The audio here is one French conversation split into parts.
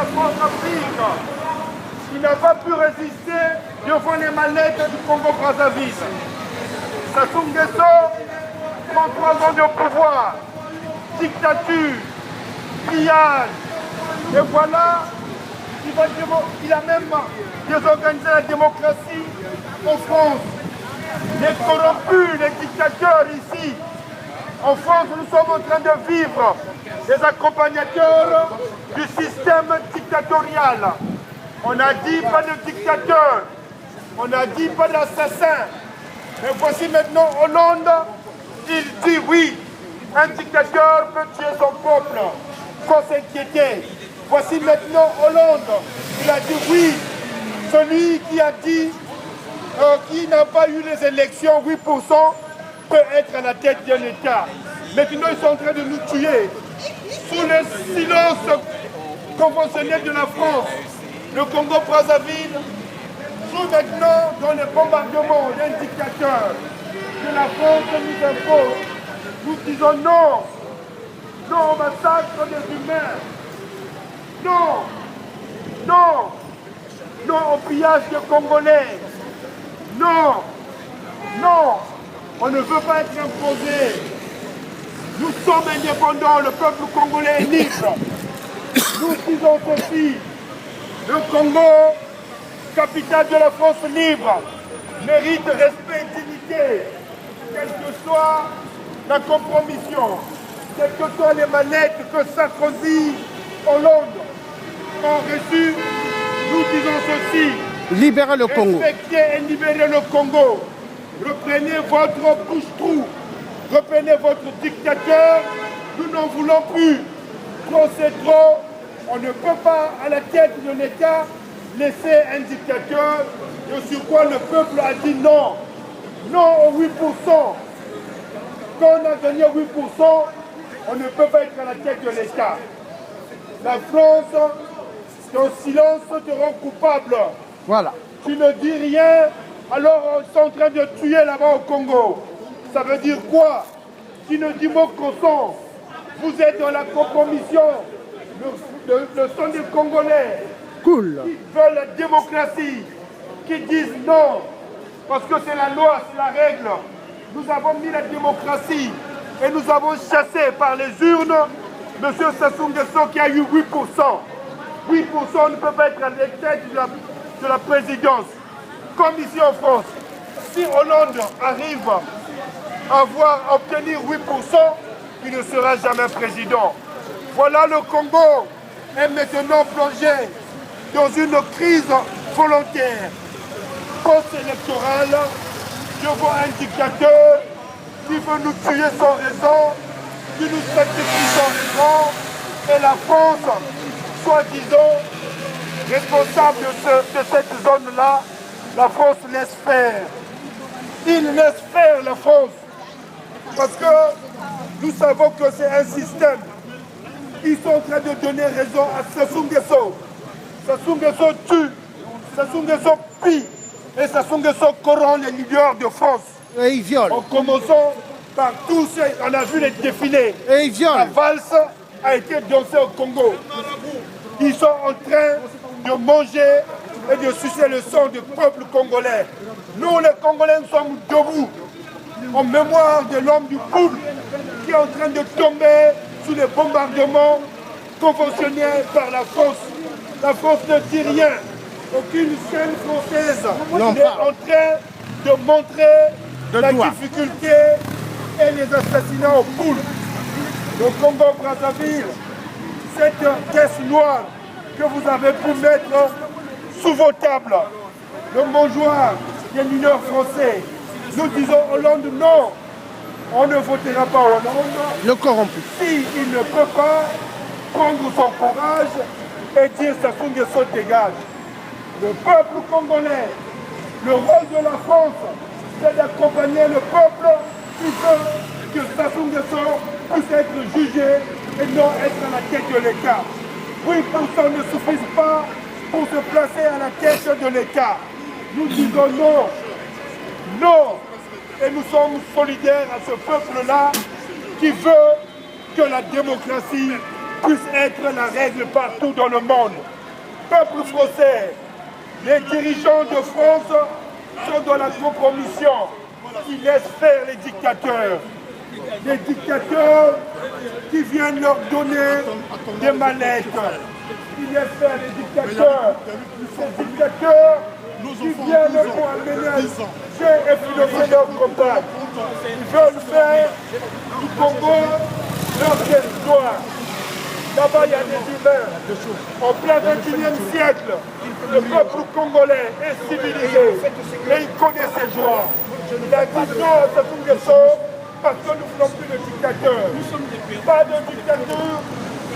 la France-Afrique, qui n'a pas pu résister devant les mallettes du Congo-Brazzaville. Sassou Nguesso prend 3 ans de pouvoir, dictature, pillage, et voilà, il a même désorganisé la démocratie en France. Les corrompus, les dictateurs ici, en France, nous sommes en train de vivre les accompagnateurs du système dictatorial. On a dit pas de dictateur, on a dit pas d'assassin. Mais voici maintenant Hollande, il dit oui, un dictateur peut tuer son peuple, faut s'inquiéter. Voici maintenant Hollande, il a dit oui, celui qui a dit qui n'a pas eu les élections, 8%, peut être à la tête de l'État. Maintenant, ils sont en train de nous tuer. Sous le silence conventionnel de la France, le Congo-Brazzaville joue maintenant dans le bombardement d'un dictateur que la France nous impose. Nous disons non, non au massacre des humains, non, non, non au pillage des Congolais, non, non, on ne veut pas être imposé. Nous sommes indépendants, le peuple congolais est libre. Nous disons ceci, le Congo, capitale de la France libre, mérite respect et dignité, quelle que soit la compromission, quelles que soient les manettes que Sarkozy, Hollande ont reçues, nous disons ceci. Libérez le Congo. Respectez et libérez le Congo. Reprenez votre bouche-trou. Reprenez votre dictateur. Nous n'en voulons plus. Trop c'est trop. On ne peut pas, à la tête de l'État, laisser un dictateur sur quoi le peuple a dit non. Non aux 8%. Quand on a gagné 8%, on ne peut pas être à la tête de l'État. La France, ton silence te rend coupable. Voilà. Tu ne dis rien, alors ils sont en train de tuer là-bas au Congo. Ça veut dire quoi? Qui ne dit mot qu'au sens. Vous êtes dans la compromission. Le sont des Congolais Cool. qui veulent la démocratie, qui disent non, parce que c'est la loi, c'est la règle. Nous avons mis la démocratie et nous avons chassé par les urnes M. Sassou Nguesso qui a eu 8%. 8% ne peut pas être à la tête de la présidence. Comme ici en France, si Hollande arrive à obtenir 8%, il ne sera jamais président. Voilà, le Congo est maintenant plongé dans une crise volontaire. Post-électorale, je vois un dictateur qui veut nous tuer sans raison, qui nous sacrifie sans raison, et la France, soi-disant, responsable de cette zone-là, la France laisse faire. Il laisse faire la France. Parce que nous savons que c'est un système. Ils sont en train de donner raison à Sassou Nguesso. Sassou Nguesso tue, Sassou Nguesso pille, et Sassou Nguesso corrompt les leaders de France. Et il viole. En commençant par tous ceux, on a vu les défilés. Et il viole. La valse a été dansée au Congo. Ils sont en train de manger et de sucer le sang du peuple congolais. Nous, les Congolais, nous sommes debout en mémoire de l'homme du peuple qui est en train de tomber sous les bombardements conventionnels par la France. La France ne dit rien. Aucune chaîne française n'est en train de montrer la difficulté et les assassinats au poules. Le Congo-Brazzaville, cette caisse noire que vous avez pu mettre sous vos tables, le mangeoire des mineurs français. Nous disons Hollande non, on ne votera pas Hollande. Le corrompu. S'il ne peut pas prendre son courage et dire Sassou Nguesso dégage. Le peuple congolais, le rôle de la France, c'est d'accompagner le peuple qui veut que Sassou Nguesso puisse être jugé et non être à la tête de l'État. 8% ne suffisent pas pour se placer à la tête de l'État. Nous disons non, non, et nous sommes solidaires à ce peuple-là qui veut que la démocratie puisse être la règle partout dans le monde. Peuple français, les dirigeants de France sont dans la compromission. Ils laissent faire les dictateurs. Des dictateurs qui viennent leur donner des mallettes. Ils laissent faire les dictateurs. Ces dictateurs qui viennent pour amener un jeu et financer leur combat. Ils veulent faire du Congo leur territoire. Là-bas, il y a des humains. En plein 21e siècle, le peuple congolais est civilisé. Et il connaît ses droits. Il a dit non à Sassou Nguesso parce que nous ne sommes plus de dictateurs. Pas de dictateur,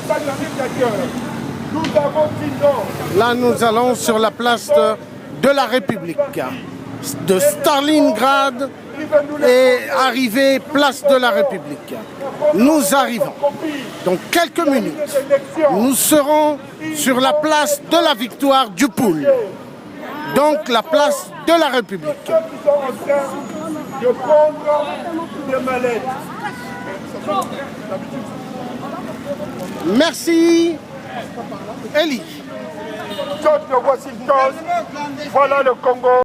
pas de dictateur. Nous avons dit non. Là, nous allons sur la place de la République, de Stalingrad, et arrivé place de la République. Nous arrivons. Dans quelques minutes, nous serons sur la place de la victoire du Poul. Donc la place de la République. Ceux qui sont en train de prendre des mallettes. Merci, Elie. George de Washington, voilà le Congo.